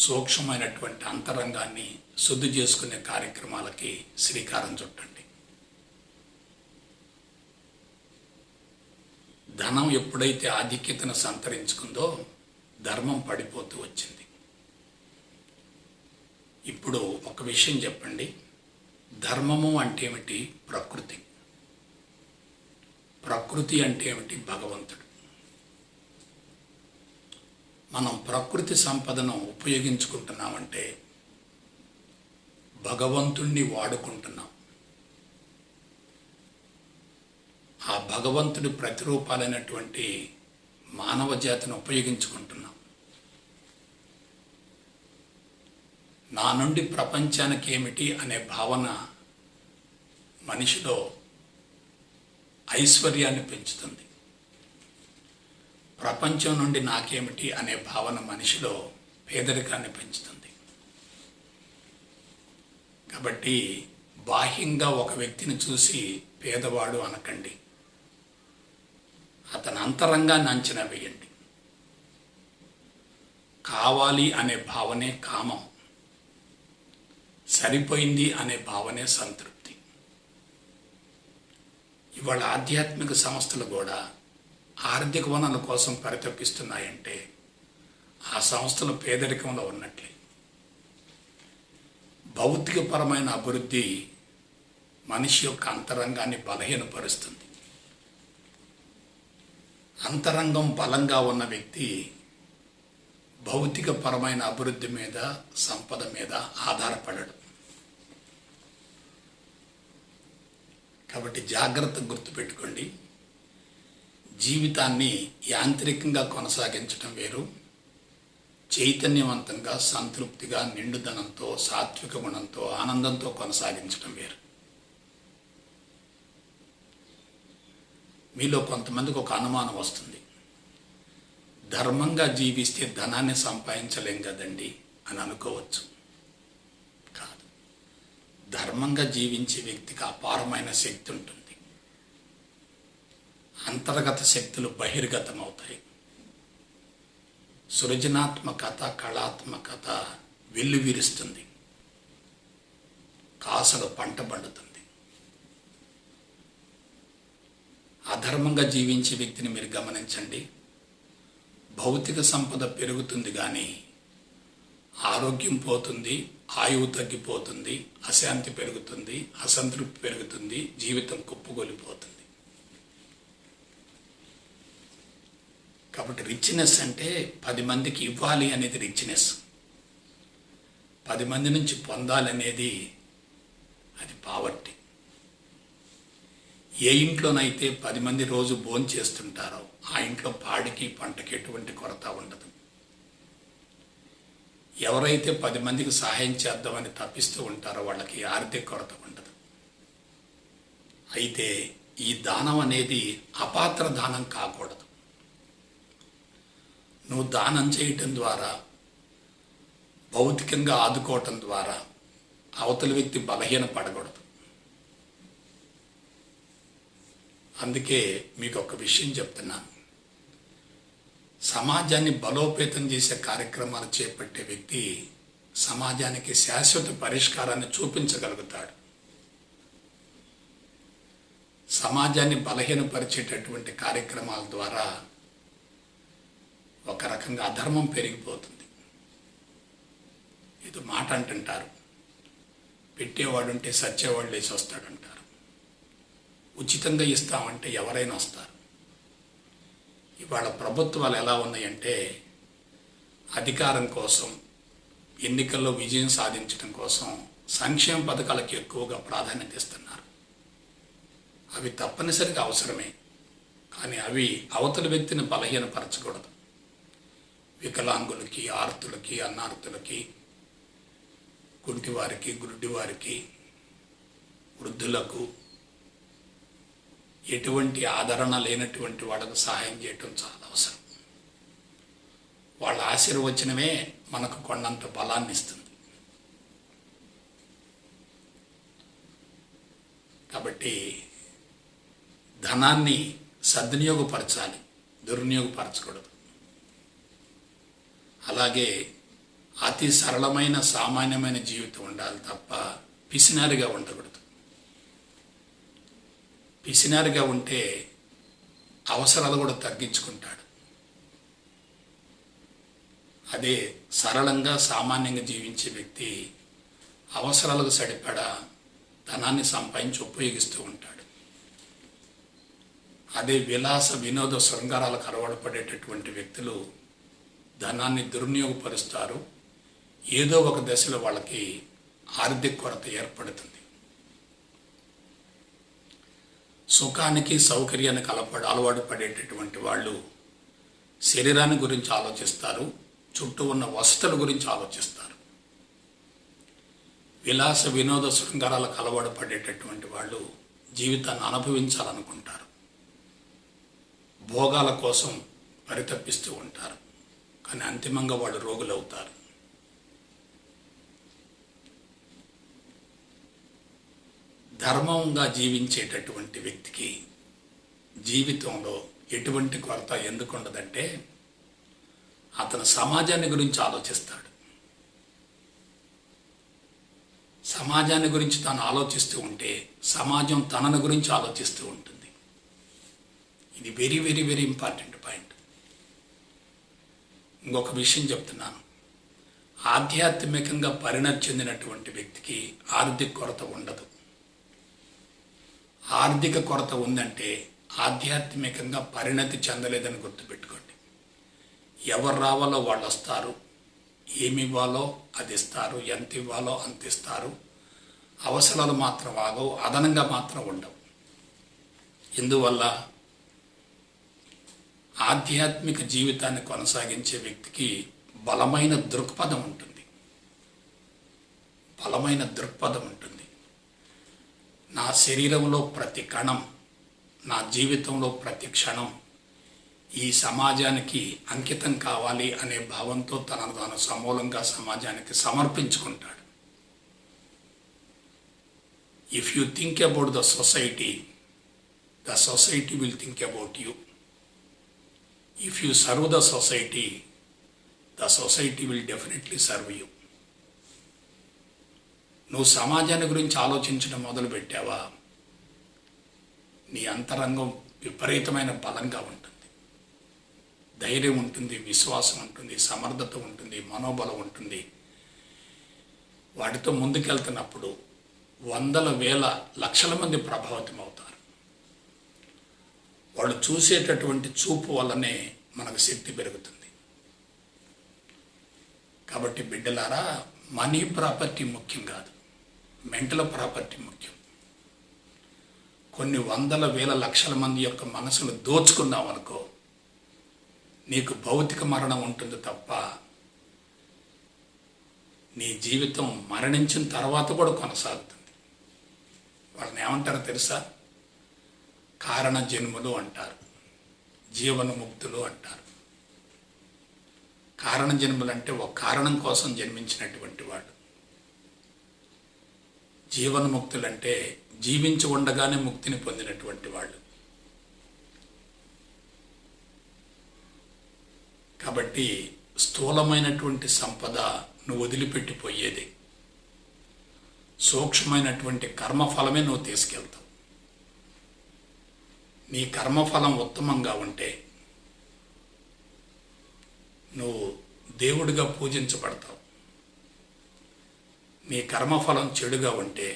సూక్ష్మమైనటువంటి అంతరంగాన్ని శుద్ధి చేసుకునే కార్యక్రమాలకి శ్రీకారం చుట్టండి. ధనం ఎప్పుడైతే ఆధిక్యతను సంతరించుకుందో ధర్మం పడిపోతూ వచ్చింది. ఇప్పుడు ఒక విషయం చెప్పండి, ధర్మము అంటే ఏమిటి? ప్రకృతి. ప్రకృతి అంటే ఏమిటి? భగవంతుడు. మనం ప్రకృతి సంపదను ఉపయోగించుకుంటున్నామంటే భగవంతుణ్ణి వాడుకుంటున్నాం. ఆ భగవంతుడి ప్రతిరూపాలైనటువంటి మానవ జాతిని ఉపయోగించుకుంటున్నాం. నా నుండి ప్రపంచానికి ఏమిటి అనే భావన మనిషిలో ఐశ్వర్యాన్ని పెంచుతుంది. ప్రపంచం నుండి నాకేమిటి అనే భావన మనిషిలో పేదరికాన్ని పెంచుతుంది. కాబట్టి బాహ్యంగా ఒక వ్యక్తిని చూసి పేదవాడు అనకండి, అతని అంతరంగాన్ని అంచనా వేయండి. కావాలి అనే భావనే కామం, సరిపోయింది అనే భావనే సంతృప్తి. ఇవాళ ఆధ్యాత్మిక సంస్థలు కూడా ఆర్థిక వనరుల కోసం పరితపిస్తున్నాయంటే ఆ సంస్థలు పేదరికంలో ఉన్నట్లే. భౌతికపరమైన అభివృద్ధి మనిషి యొక్క అంతరంగాన్ని బలహీనపరుస్తుంది. అంతరంగం బలంగా ఉన్న వ్యక్తి భౌతికపరమైన అభివృద్ధి మీద, సంపద మీద ఆధారపడడు. కాబట్టి జాగ్రత్తగా గుర్తుపెట్టుకోండి, జీవితాన్ని యాంత్రికంగా కొనసాగించడం వేరు, చైతన్యవంతంగా, సంతృప్తిగా, నిండుదనంతో, సాత్విక గుణంతో, ఆనందంతో కొనసాగించడం వేరు. మీలో కొంతమందికి ఒక అనుమానం వస్తుంది, ధర్మంగా జీవిస్తే ధనాన్ని సంపాదించలేం కదండి అని అనుకోవచ్చు. కాదు, ధర్మంగా జీవించే వ్యక్తికి అపారమైన శక్తి ఉంటుంది. అంతర్గత శక్తులు బహిర్గతం అవుతాయి. సృజనాత్మకత, కళాత్మకత వెల్లువిరుస్తుంది. కాసలు పంట పండుతుంది. అధర్మంగా జీవించే వ్యక్తిని మీరు గమనించండి, భౌతిక సంపద పెరుగుతుంది కానీ ఆరోగ్యం పోతుంది, ఆయువు తగ్గిపోతుంది, అశాంతి పెరుగుతుంది, అసంతృప్తి పెరుగుతుంది, జీవితం కుప్పగొలిపోతుంది. కాబట్టి రిచ్నెస్ అంటే 10 మందికి ఇవ్వాలి అనేది రిచ్నెస్. 10 మంది నుంచి పొందాలనేది అది పావర్టీ. ఏ ఇంట్లోనైతే 10 మంది రోజు భోజనం చేస్తుంటారో ఆ ఇంట్లో పాడికి పంటకి ఎటువంటి కొరత ఉండదు. ఎవరైతే 10 మందికి సహాయం చేద్దామని తప్పిస్తూ ఉంటారో వాళ్ళకి ఆర్థిక కొరత ఉండదు. అయితే ఈ దానం అనేది అపాత్ర దానం కాకూడదు. నువ్వు దానం చేయటం ద్వారా, భౌతికంగా ఆదుకోవటం ద్వారా అవతల వ్యక్తి బలహీనపడకూడదు. అందుకే మీకు ఒక విషయం చెప్తున్నాను, సమాజాన్ని బలోపేతం చేసే కార్యక్రమాలు చేపట్టే వ్యక్తి సమాజానికి శాశ్వత పరిష్కారాన్ని చూపించగలుగుతాడు. సమాజాన్ని బలహీనపరిచేటటువంటి కార్యక్రమాల ద్వారా ఒక రకంగా అధర్మం పెరిగిపోతుంది. ఇది మాట అంటుంటారు, పెట్టేవాడుంటే సచ్చేవాడు లేచి వస్తాడంటారు. ఉచితంగా ఇస్తామంటే ఎవరైనా వస్తారు. ఇవాళ ప్రభుత్వాలు ఎలా ఉన్నాయంటే అధికారం కోసం, ఎన్నికల్లో విజయం సాధించడం కోసం సంక్షేమ పథకాలకు ఎక్కువగా ప్రాధాన్యత ఇస్తున్నారు. అవి తప్పనిసరిగా అవసరమే, కానీ అవి అవతల వ్యక్తిని బలహీనపరచకూడదు. వికలాంగులకి, ఆర్తులకి, అన్నార్తులకి, కుంటివారికి, గుడ్డివారికి, వృద్ధులకు, ఎటువంటి ఆదరణ లేనటువంటి వాళ్ళకు సహాయం చేయటం చాలా అవసరం. వాళ్ళ ఆశీర్వచనమే మనకు కొండంత బలాన్ని ఇస్తుంది. కాబట్టి ధనాన్ని సద్వినియోగపరచాలి, దుర్వినియోగపరచకూడదు. అలాగే అతి సరళమైన, సామాన్యమైన జీవితం ఉండాలి తప్ప పిసినారిగా ఉండకూడదు. పిసినారిగా ఉంటే అవసరాలు కూడా తగ్గించుకుంటాడు. అదే సరళంగా, సామాన్యంగా జీవించే వ్యక్తి అవసరాలకు సరిపడా ధనాన్ని సంపాదించి ఉపయోగిస్తూ ఉంటాడు. అదే విలాస, వినోద, శృంగారాలకు అలవాటు పడేటటువంటి వ్యక్తులు ధనాన్ని దుర్వినియోగపరుస్తారు. ఏదో ఒక దశలో వాళ్ళకి ఆర్థిక కొరత ఏర్పడుతుంది. సుఖానికి, సౌకర్యానికి అలవాటు పడేటటువంటి వాళ్ళు శరీరాన్ని గురించి ఆలోచిస్తారు, చుట్టూ ఉన్న వసతుల గురించి ఆలోచిస్తారు. విలాస, వినోద, శృంగారాలకు అలవాటు పడేటటువంటి వాళ్ళు జీవితాన్ని అనుభవించాలనుకుంటారు, భోగాల కోసం పరితపిస్తూ ఉంటారు. కానీ అంతిమంగా వాళ్ళు రోగులు అవుతారు. ధర్మంగా జీవించేటటువంటి వ్యక్తికి జీవితంలో ఎటువంటి కొరత ఎందుకు ఉండదంటే అతను సమాజాన్ని గురించి ఆలోచిస్తాడు. సమాజాన్ని గురించి తాను ఆలోచిస్తూ ఉంటే సమాజం తనను గురించి ఆలోచిస్తూ ఉంటుంది. ఇది very very very important point. ఇంకొక విషయం చెప్తున్నాను. ఆధ్యాత్మికంగా పరిణతి చెందినటువంటి వ్యక్తికి ఆర్థిక కొరత ఉండదు. ఆర్థిక కొరత ఉందంటే ఆధ్యాత్మికంగా పరిణతి చెందలేదని గుర్తుపెట్టుకోండి. ఎవరు రావాలో వాళ్ళు వస్తారు, ఏమి ఇవ్వాలో అది ఇస్తారు, ఎంత ఇవ్వాలో అంత ఇస్తారు. అవసరాలు మాత్రం ఆగవు, అదనంగా మాత్రం ఉండవు. ఇందువల్ల ఆధ్యాత్మిక జీవితాన్ని కొనసాగించే వ్యక్తికి బలమైన దృక్పథం ఉంటుంది. బలమైన దృక్పథం ఉంటుంది. నా శరీరంలో ప్రతి కణం, నా జీవితంలో ప్రతి క్షణం ఈ సమాజానికి అంకితం కావాలి అనే భావంతో తనను తాను సమూలంగా సమాజానికి సమర్పించుకుంటాడు. If you think about the society will think about you. If you serve the society will definitely serve you. నువ్వు సమాజాన్ని గురించి ఆలోచించడం మొదలుపెట్టావా, నీ అంతరంగం విపరీతమైన బలంగా ఉంటుంది. ధైర్యం ఉంటుంది, విశ్వాసం ఉంటుంది, సమర్థత ఉంటుంది, మనోబలం ఉంటుంది. వాటితో ముందుకెళ్తున్నప్పుడు వందల వేల లక్షల మంది ప్రభావితం అవుతారు. వాళ్ళు చూసేటటువంటి చూపు వల్లనే మనకు శక్తి పెరుగుతుంది. కాబట్టి బిడ్డలారా, మనీ ప్రాపర్టీ ముఖ్యం కాదు, మెంటల్ ప్రాపర్టీ ముఖ్యం. కొన్ని వందల వేల లక్షల మంది యొక్క మనసును దోచుకున్నావు అనుకో, నీకు భౌతిక మరణం ఉంటుంది తప్ప నీ జీవితం మరణించిన తర్వాత కూడా కొనసాగుతుంది. వాళ్ళని ఏమంటారో తెలుసా? కారణ జన్ములు అంటారు, జీవనముక్తులు అంటారు. కారణ జన్ములు అంటే ఒక కారణం కోసం జన్మించినటువంటి వాడు. జీవనముక్తులు అంటే జీవించి ఉండగానే ముక్తిని పొందినటువంటి వాళ్ళు. కాబట్టి స్థూలమైనటువంటి సంపద నువ్వు వదిలిపెట్టిపోయేది, సూక్ష్మమైనటువంటి కర్మఫలమే నువ్వు తీసుకెళ్తావు. నీ కర్మఫలం ఉత్తమంగా ఉంటే నువ్వు దేవుడిగా పూజించబడతావు. నీ కర్మఫలం చెడుగా ఉంటే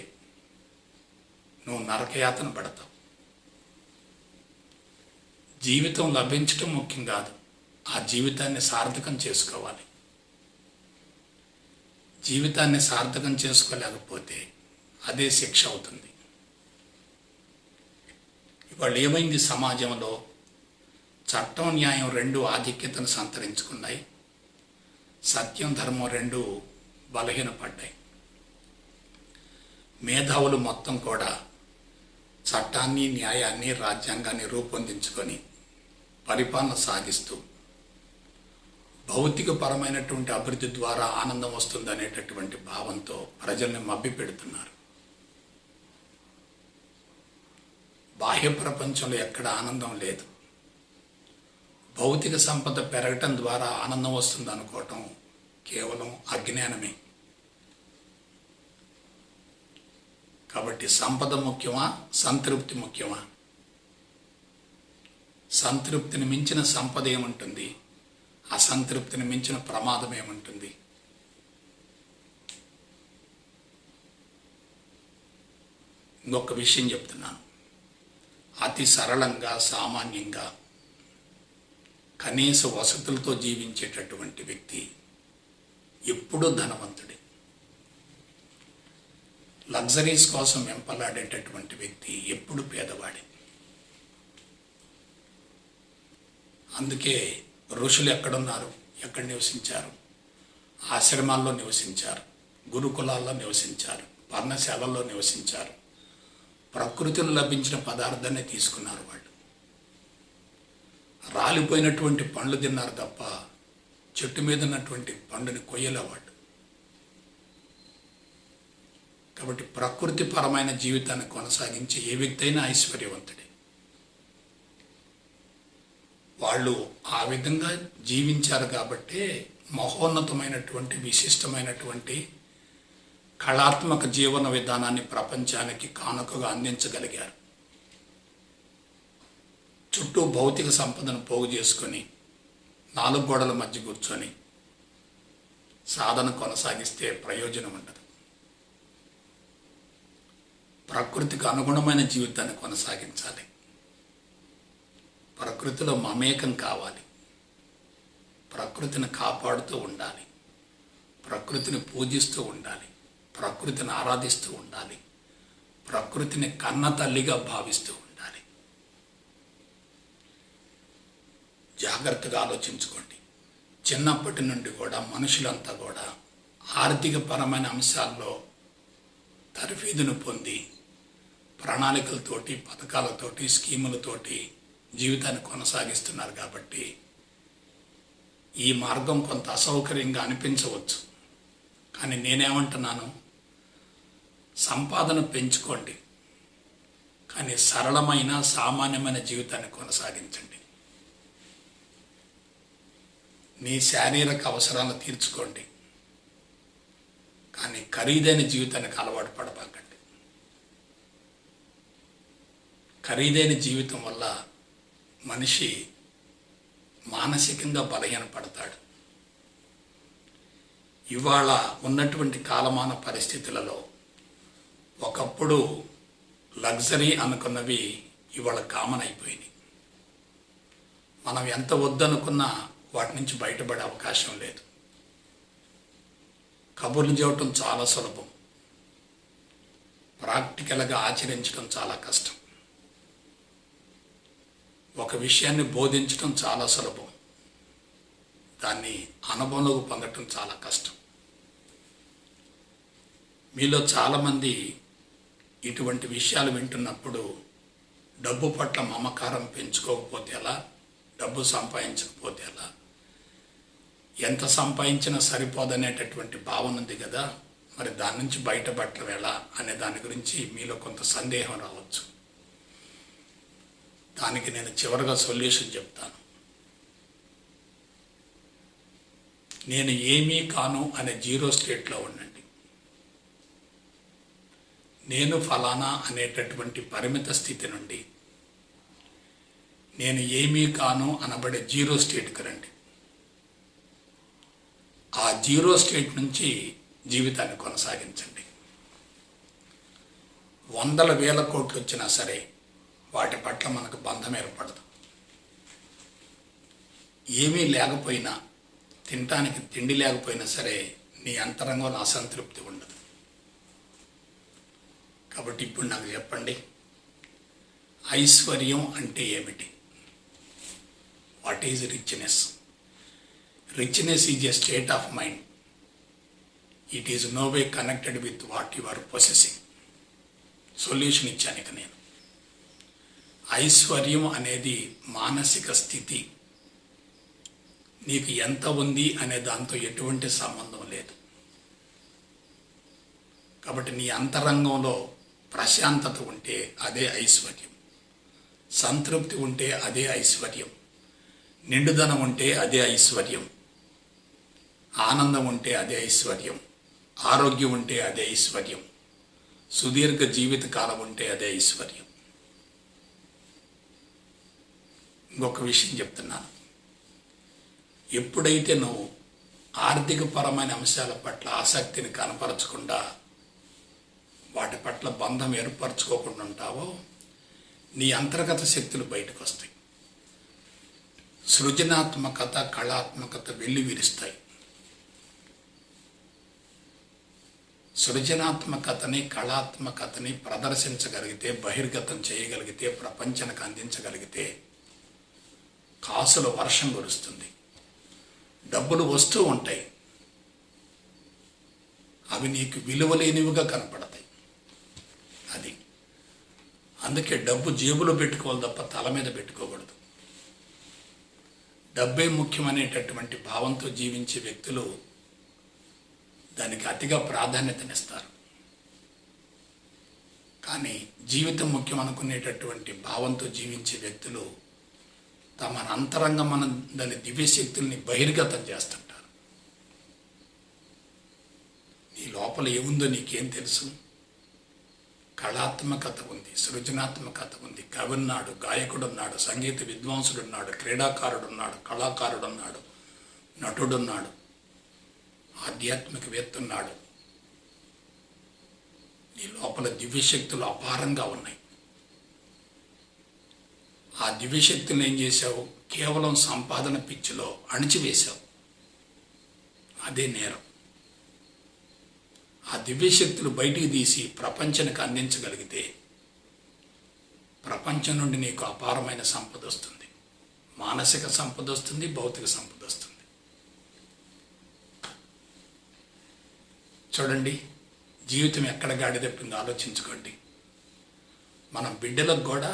నువ్వు నరకయాతన పడతావు. జీవితం లభించటం ముఖ్యం కాదు, ఆ జీవితాన్ని సార్థకం చేసుకోవాలి. జీవితాన్ని సార్థకం చేసుకోలేకపోతే అదే శిక్ష అవుతుంది. ఇవాళ ఏమైంది సమాజంలో? చట్టం న్యాయం రెండు ఆధిక్యతను సంతరించుకున్నాయి, సత్యం ధర్మం రెండు బలహీనపడ్డాయి. మేధావులు మొత్తం కూడా చట్టాన్ని, న్యాయాన్ని, రాజ్యాంగాన్ని రూపొందించుకొని పరిపాలన సాగిస్తూ భౌతిక పరమైనటువంటి అభివృద్ధి ద్వారా ఆనందం వస్తుందనేటటువంటి భావంతో ప్రజల్ని మభ్యపెడుతున్నారు. బాహ్య ప్రపంచంలో ఎక్కడ ఆనందం లేదు. భౌతిక సంపద పెరగటం ద్వారా ఆనందం వస్తుంది అనుకోవటం కేవలం అజ్ఞానమే. కాబట్టి సంపద ముఖ్యమా, సంతృప్తి ముఖ్యమా? సంతృప్తిని మించిన సంపద ఏముంటుంది? అసంతృప్తిని మించిన ప్రమాదం ఏముంటుంది? ఇంకొక విషయం చెప్తున్నాను. అతి సరళంగా, సామాన్యంగా, కనీస వసతులతో జీవించేటటువంటి వ్యక్తి ఎప్పుడూ ధనవంతుడే. లగ్జరీస్ కోసం వెంపలాడేటటువంటి వ్యక్తి ఎప్పుడు పేదవాడే. అందుకే ఋషులు ఎక్కడున్నారు, ఎక్కడ నివసించారు? ఆశ్రమాల్లో నివసించారు, గురుకులాల్లో నివసించారు, పర్ణశాలల్లో నివసించారు. ప్రకృతిలో లభించిన పదార్థాన్ని తీసుకున్నారు. వాళ్ళు రాలిపోయినటువంటి పండ్లు తిన్నారు తప్ప చెట్టు మీద ఉన్నటువంటి పండుని కొయ్యలేవాళ్ళు. కాబట్టి ప్రకృతిపరమైన జీవితాన్ని కొనసాగించే ఏ వ్యక్తి అయినా ఐశ్వర్యవంతుడే. వాళ్ళు ఆ విధంగా జీవించారు కాబట్టే మహోన్నతమైనటువంటి విశిష్టమైనటువంటి కళాత్మక జీవన విధానాన్ని ప్రపంచానికి కానుకగా అందించగలిగారు. చుట్టూ భౌతిక సంపదను పోగు చేసుకొని 4 గోడల మధ్య కూర్చొని సాధన కొనసాగిస్తే ప్రయోజనం ఉండదు. ప్రకృతికి అనుగుణమైన జీవితాన్ని కొనసాగించాలి. ప్రకృతిలో మమేకం కావాలి. ప్రకృతిని కాపాడుతూ ఉండాలి. ప్రకృతిని పూజిస్తూ ఉండాలి. ప్రకృతిని ఆరాధిస్తూ ఉండాలి. ప్రకృతిని కన్న తల్లిగా భావిస్తూ ఉండాలి. జాగ్రత్తగా ఆలోచించుకోండి. చిన్నప్పటి నుండి కూడా మనుషులంతా కూడా ఆర్థికపరమైన అంశాల్లో తర్ఫీదును పొంది ప్రణాళికలతోటి, పథకాలతోటి, స్కీములతోటి జీవితాన్ని కొనసాగిస్తున్నారు. కాబట్టి ఈ మార్గం కొంత అసౌకర్యంగా అనిపించవచ్చు. కానీ నేనేమంటున్నాను, సంపాదన పెంచుకోండి, కానీ సరళమైన సామాన్యమైన జీవితాన్ని కొనసాగించండి. మీ శారీరక అవసరాలను తీర్చుకోండి, కానీ ఖరీదైన జీవితానికి అలవాటు పడబాకండి. ఖరీదైన జీవితం వల్ల మనిషి మానసికంగా బలహీనపడతాడు. ఇవాళ ఉన్నటువంటి కాలమాన పరిస్థితులలో ఒకప్పుడు లగ్జరీ అనుకున్నవి ఇవాళ కామన్ అయిపోయినాయి. మనం ఎంత వద్దనుకున్నా వాటి నుంచి బయటపడే అవకాశం లేదు. కబుర్లు చెప్పడం చాలా సులభం, ప్రాక్టికల్గా ఆచరించడం చాలా కష్టం. ఒక విషయాన్ని బోధించడం చాలా సులభం, దాన్ని అనుభవంలోకి పొందటం చాలా కష్టం. మీలో చాలామంది ఇటువంటి విషయాలు వింటున్నప్పుడు డబ్బు పట్ల మమకారం పెంచుకోకపోతే ఎలా, డబ్బు సంపాదించకపోతే ఎలా, ఎంత సంపాదించినా సరిపోదనేటటువంటి భావన ఉంది కదా, మరి దాని నుంచి బయటపడటం ఎలా అనే దాని గురించి మీలో కొంత సందేహం రావచ్చు. దానికి నేను చివరిగా సొల్యూషన్ చెప్తాను. నేను ఏమీ కాను అనే జీరో స్టేట్లో ఉండండి. నేను ఫలానా అనేటటువంటి పరిమిత స్థితి నుండి నేను ఏమీ కాను అనబడే జీరో స్టేట్కి రండి. ఆ జీరో స్టేట్ నుంచి జీవితాన్ని కొనసాగించండి. 100,000 కోట్లు వచ్చినా సరే వాటి పట్ల మనకు బంధం ఏర్పడదు. ఏమీ లేకపోయినా, తినటానికి తిండి లేకపోయినా సరే నీ అంతరంగంలో అసంతృప్తి ఉండదు. కాబట్టి ఇప్పుడు నాకు చెప్పండి, ఐశ్వర్యం అంటే ఏమిటి? What is richness? Richness is a state of mind. It is no way connected with what you are possessing. Solution ఇచ్చాను ఇక నేను. ఐశ్వర్యం అనేది మానసిక స్థితి. నీకు ఎంత ఉంది అనే దాంతో ఎటువంటి సంబంధం లేదు. కాబట్టి నీ అంతరంగంలో ప్రశాంతత ఉంటే అదే ఐశ్వర్యం, సంతృప్తి ఉంటే అదే ఐశ్వర్యం, నిండుదనం ఉంటే అదే ఐశ్వర్యం, ఆనందం ఉంటే అదే ఐశ్వర్యం, ఆరోగ్యం ఉంటే అదే ఐశ్వర్యం, సుదీర్ఘ జీవిత కాలం ఉంటే అదే ఐశ్వర్యం. ఇంకొక విషయం చెప్తున్నాను. ఎప్పుడైతే నువ్వు ఆర్థికపరమైన అంశాల పట్ల ఆసక్తిని కనపరచకుండా, వాటి పట్ల బంధం ఏర్పరచుకోకుండా ఉంటావో నీ అంతర్గత శక్తులు బయటకు వస్తాయి. సృజనాత్మకత, కళాత్మకత వెల్లివిరుస్తాయి. సృజనాత్మకతని, కళాత్మకతని ప్రదర్శించగలిగితే, బహిర్గతం చేయగలిగితే, ప్రపంచానికి అందించగలిగితే కాసుల వర్షం కురుస్తుంది. డబ్బులు వస్తూ ఉంటాయి, అవి నీకు విలువలేనివిగా కనపడతాయి. అది అందుకే డబ్బు జేబులో పెట్టుకోవాలి తప్ప తల మీద పెట్టుకోకూడదు. డబ్బే ముఖ్యమనేటటువంటి భావంతో జీవించే వ్యక్తులు దానికి అతిగా ప్రాధాన్యతనిస్తారు. కానీ జీవితం ముఖ్యం అనుకునేటటువంటి భావంతో జీవించే వ్యక్తులు తమ అంతరంగం దాని దివ్యశక్తుల్ని బహిర్గతం చేస్తుంటారు. నీ లోపల ఏముందో నీకేం తెలుసు? కళాత్మకత ఉంది, సృజనాత్మకత ఉంది. కవి ఉన్నాడు, గాయకుడున్నాడు, సంగీత విద్వాంసుడున్నాడు, క్రీడాకారుడున్నాడు, కళాకారుడున్నాడు, నటుడున్నాడు, ఆధ్యాత్మికవేత్త ఉన్నాడు. నీ లోపల దివ్యశక్తులు అపారంగా ఉన్నాయి. ఆ దివ్యశక్తులను ఏం చేశావు? కేవలం సంపాదన పిచ్చిలో అణిచివేశావు. అదే నేరం. ఆ దివ్యశక్తులు బయటికి తీసి ప్రపంచానికి అందించగలిగితే ప్రపంచం నుండి నీకు అపారమైన సంపద వస్తుంది. మానసిక సంపద వస్తుంది, భౌతిక సంపద వస్తుంది. చూడండి, జీవితం ఎక్కడ గాడి తప్పిందో ఆలోచించుకోండి. మనం బిడ్డలకు కూడా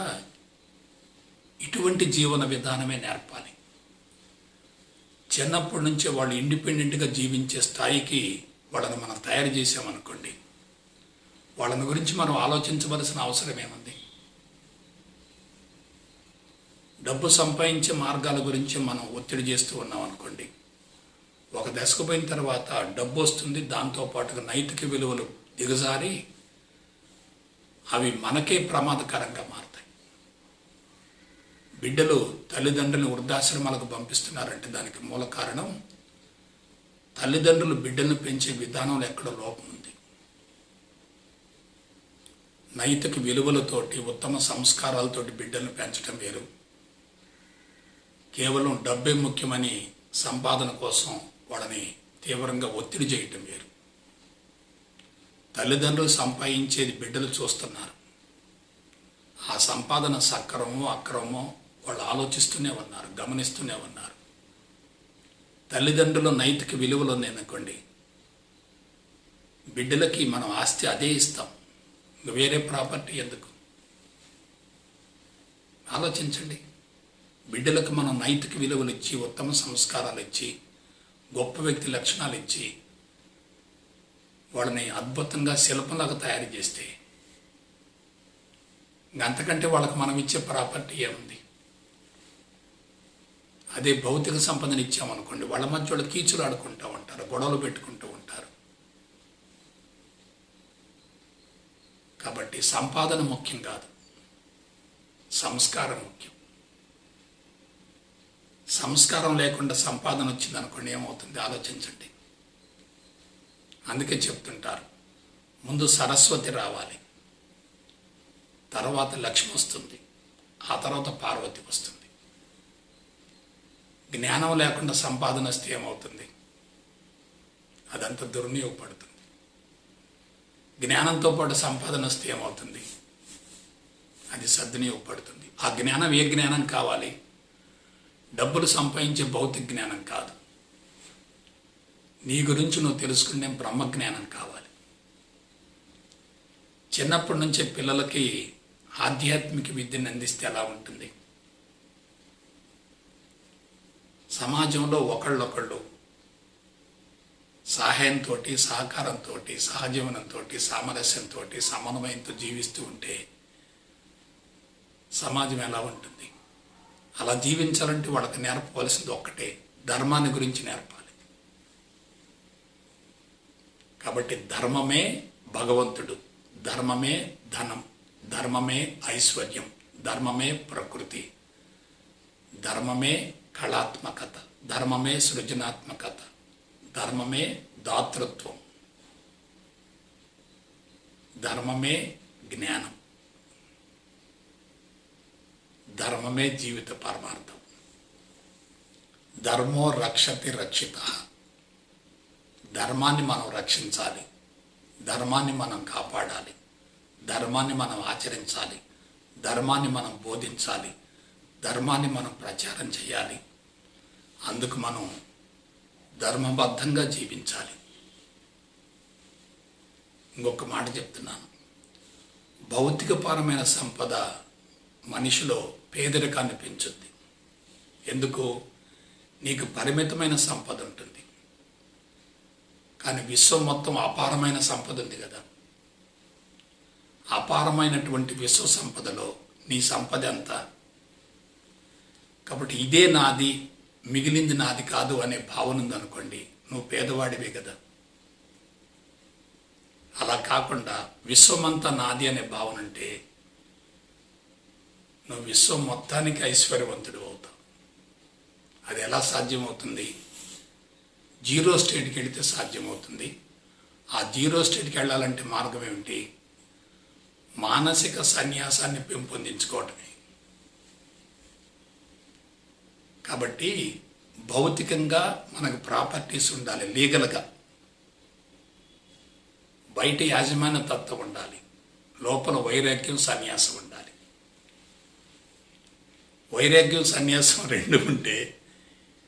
ఇటువంటి జీవన విధానమే నేర్పాలి. చిన్నప్పటి నుంచే వాళ్ళు ఇండిపెండెంట్గా జీవించే స్థాయికి వాళ్ళని మనం తయారు చేసామనుకోండి, వాళ్ళని గురించి మనం ఆలోచించవలసిన అవసరం ఏముంది? డబ్బు సంపాదించే మార్గాల గురించి మనం ఒత్తిడి చేస్తూ ఉన్నాం అనుకోండి, ఒక దశకు పోయిన తర్వాత డబ్బు వస్తుంది, దాంతోపాటుగా నైతిక విలువలు దిగజారి అవి మనకే ప్రమాదకరంగా మారుతాయి. బిడ్డలు తల్లిదండ్రులను వృద్ధాశ్రమాలకు పంపిస్తున్నారంటే దానికి మూల కారణం తల్లిదండ్రులు బిడ్డలను పెంచే విధానంలో ఎక్కడో లోపం ఉంది. నైతిక విలువలతోటి, ఉత్తమ సంస్కారాలతోటి బిడ్డలను పెంచడం వేరు. కేవలం డబ్బే ముఖ్యమని సంపాదన కోసం వాళ్ళని తీవ్రంగా ఒత్తిడి చేయటం వేరు. తల్లిదండ్రులు సంపాదించేది బిడ్డలు చూస్తున్నారు. ఆ సంపాదన సక్రమో అక్రమో వాళ్ళు ఆలోచిస్తూనే ఉన్నారు, గమనిస్తూనే ఉన్నారు. తల్లిదండ్రుల నైతిక విలువలు ఉన్నాయనుకోండి, బిడ్డలకి మనం ఆస్తి అదే ఇస్తాం, వేరే ప్రాపర్టీ ఎందుకు? ఆలోచించండి. బిడ్డలకు మనం నైతిక విలువలు ఇచ్చి, ఉత్తమ సంస్కారాలు ఇచ్చి, గొప్ప వ్యక్తి లక్షణాలు ఇచ్చి వాళ్ళని అద్భుతంగా శిల్పంలాగా తయారు చేస్తే అంతకంటే వాళ్ళకి మనం ఇచ్చే ప్రాపర్టీ ఏముంది? అదే భౌతిక సంపదను ఇచ్చామనుకోండి, వాళ్ళ మధ్య వాళ్ళు కీచులు ఆడుకుంటూ ఉంటారు, గొడవలు పెట్టుకుంటూ ఉంటారు. కాబట్టి సంపాదన ముఖ్యం కాదు, సంస్కారం ముఖ్యం. సంస్కారం లేకుండా సంపాదన వచ్చిందనుకోండి, ఏమవుతుంది? ఆలోచించండి. అందుకే చెప్తుంటారు, ముందు సరస్వతి రావాలి, తర్వాత లక్ష్మి వస్తుంది, ఆ తర్వాత పార్వతి వస్తుంది. జ్ఞానం లేకుండా సంపాదన వస్తే ఏమవుతుంది? అదంతా దుర్వినియోగపడుతుంది. జ్ఞానంతో పాటు సంపాదన వస్తే ఏమవుతుంది? అది సద్వినియోగపడుతుంది. ఆ జ్ఞానం ఏ జ్ఞానం కావాలి? డబ్బులు సంపాదించే భౌతిక జ్ఞానం కాదు. నీ గురించి నువ్వు తెలుసుకునే బ్రహ్మజ్ఞానం కావాలి. చిన్నప్పటి నుంచే పిల్లలకి ఆధ్యాత్మిక విద్యను అందిస్తే ఎలా ఉంటుంది? సమాజంలో ఒకళ్ళొకళ్ళు సహాయంతో, సహకారంతో, సహజీవనంతో, సామరస్యంతో, సమన్వయంతో జీవిస్తూ ఉంటే సమాజం ఎలా ఉంటుంది? అలా జీవించాలంటే వాళ్ళకి నేర్పవలసింది ఒక్కటే, ధర్మాన్ని గురించి నేర్పాలి. కాబట్టి ధర్మమే భగవంతుడు, ధర్మమే ధనం, ధర్మమే ఐశ్వర్యం, ధర్మమే ప్రకృతి, ధర్మమే కళాత్మకత, ధర్మమే సృజనాత్మకత, ధర్మమే దాతృత్వం, ధర్మమే జ్ఞానం, ధర్మమే జీవిత పరమార్థం. ధర్మో రక్షతి రక్షిత. ధర్మాన్ని మనం రక్షించాలి, ధర్మాన్ని మనం కాపాడాలి, ధర్మాన్ని మనం ఆచరించాలి, ధర్మాన్ని మనం బోధించాలి, ధర్మాన్ని మనం ప్రచారం చేయాలి. అందుకు మనం ధర్మబద్ధంగా జీవించాలి. ఇంకొక మాట చెప్తున్నాను, భౌతికపరమైన సంపద మనిషిలో పేదరికాన్ని పెంచుద్ది. ఎందుకు? నీకు పరిమితమైన సంపద ఉంటుంది, కానీ విశ్వం మొత్తం అపారమైన సంపద ఉంది కదా. అపారమైనటువంటి విశ్వ సంపదలో నీ సంపద ఎంత? కాబట్టి ఇదే నాది, మిగిలింది నాది కాదు అనే భావన ఉందనుకోండి, నువ్వు పేదవాడివే కదా. అలా కాకుండా విశ్వమంతా నాది అనే భావన ఉంటే నువ్వు విశ్వం మొత్తానికి ఐశ్వర్యవంతుడు అవుతావు. అది ఎలా సాధ్యమవుతుంది? జీరో స్టేట్కి వెళితే సాధ్యమవుతుంది. ఆ జీరో స్టేట్కి వెళ్ళాలంటే మార్గం ఏమిటి? మానసిక సన్యాసాన్ని పెంపొందించుకోవటమే. కాబట్టి భౌతికంగా మనకు ప్రాపర్టీస్ ఉండాలి, లీగల్గా. బయట యాజమాన్య తత్వం ఉండాలి, లోపల వైరాగ్యం సన్యాసం ఉండాలి. వైరాగ్యం సన్యాసం రెండు ఉంటే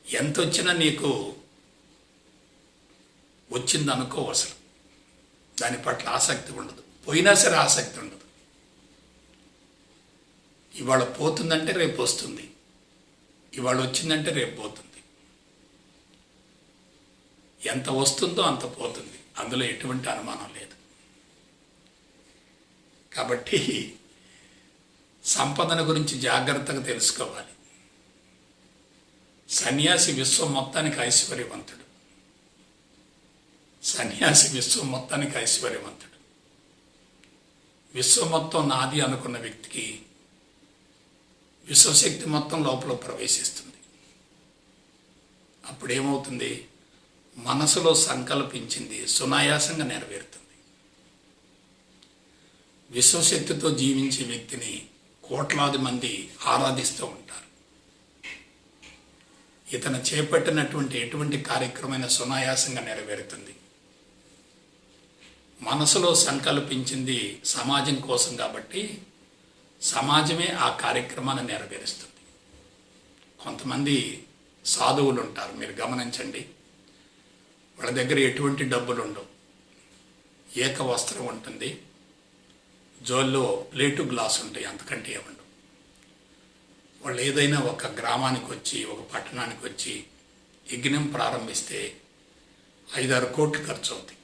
ఎంత వచ్చినా నీకు వచ్చిందనుకో, అసలు దాని పట్ల ఆసక్తి ఉండదు. పోయినా సరే ఆసక్తి ఉండదు. ఇవాళ పోతుందంటే రేపు వస్తుంది, ఇవాళ వచ్చిందంటే రేపు పోతుంది. ఎంత వస్తుందో అంత పోతుంది, అందులో ఎటువంటి అనుమానం లేదు. కాబట్టి సంపదన గురించి జాగ్రత్తగా తెలుసుకోవాలి. సన్యాసి విశ్వం మొత్తానికి ఐశ్వర్యవంతుడు. సన్యాసి విశ్వం మొత్తానికి ఐశ్వర్యవంతుడు. విశ్వం మొత్తం నాది అనుకున్న వ్యక్తికి విశ్వశక్తి మొత్తం లోపల ప్రవేశిస్తుంది. అప్పుడేమవుతుంది? మనసులో సంకల్పించింది సునాయాసంగా నెరవేరుతుంది. విశ్వశక్తితో జీవించే వ్యక్తిని కోట్లాది మంది ఆరాధిస్తూ ఉంటారు. ఇతను చేపట్టినటువంటి ఎటువంటి కార్యక్రమమైన సునాయాసంగా నెరవేరుతుంది. మనసులో సంకల్పించింది సమాజం కోసం కాబట్టి సమాజమే ఆ కార్యక్రమాన్ని నెరవేరుస్తుంది. కొంతమంది సాధువులు ఉంటారు, మీరు గమనించండి. వాళ్ళ దగ్గర ఎటువంటి డబ్బులు ఉండవు, ఏక వస్త్రం ఉంటుంది, జోల్లో ప్లేటు గ్లాస్ ఉంటాయి, అంతకంటే ఏముండవు. వాళ్ళు ఏదైనా ఒక గ్రామానికి వచ్చి, ఒక పట్టణానికి వచ్చి యజ్ఞం ప్రారంభిస్తే 5-6 కోట్లు ఖర్చు అవుతాయి.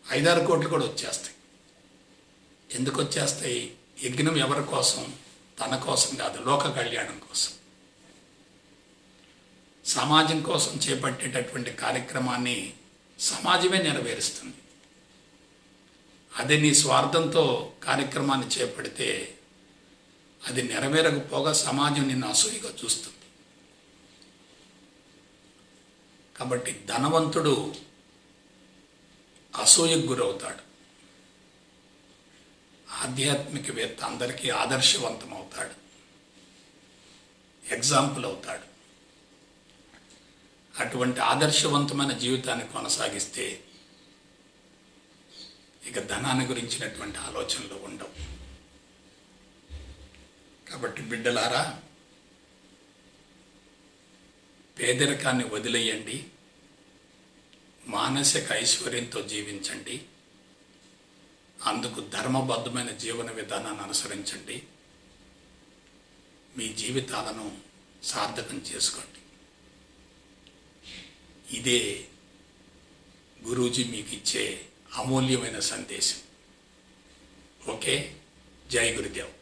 5-6 కోట్లు కూడా వచ్చేస్తాయి. ఎందుకు వచ్చేస్తాయి? యజ్ఞం ఎవరి కోసం? తన కోసం కాదు, లోక కళ్యాణం కోసం. సమాజం కోసం చేపట్టేటటువంటి కార్యక్రమాన్ని సమాజమే నెరవేరుస్తుంది. అదే నీ స్వార్థంతో కార్యక్రమాన్ని చేపడితే అది నెరవేరకపోగా సమాజం నిన్ను అసూయగా చూస్తుంది. కాబట్టి ధనవంతుడు అసూయకు గురవుతాడు. ఆధ్యాత్మికవేత్త అందరికీ ఆదర్శవంతం అవుతాడు, ఎగ్జాంపుల్ అవుతాడు. అటువంటి ఆదర్శవంతమైన జీవితాన్ని కొనసాగిస్తే ఇక ధనాన్ని గురించినటువంటి ఆలోచనలు ఉండవు. కాబట్టి బిడ్డలారా, పేదరికాన్ని వదిలేయండి, మానసిక ఐశ్వర్యంతో జీవించండి, అందుకు ధర్మబద్ధమైన జీవన విధానాన్ని అనుసరించండి, మీ జీవితాలను సార్థకం చేసుకోండి. ఇదే గురూజీ మీకు ఇచ్చే అమూల్యమైన సందేశం. ఓకే, జై గురుదేవ్.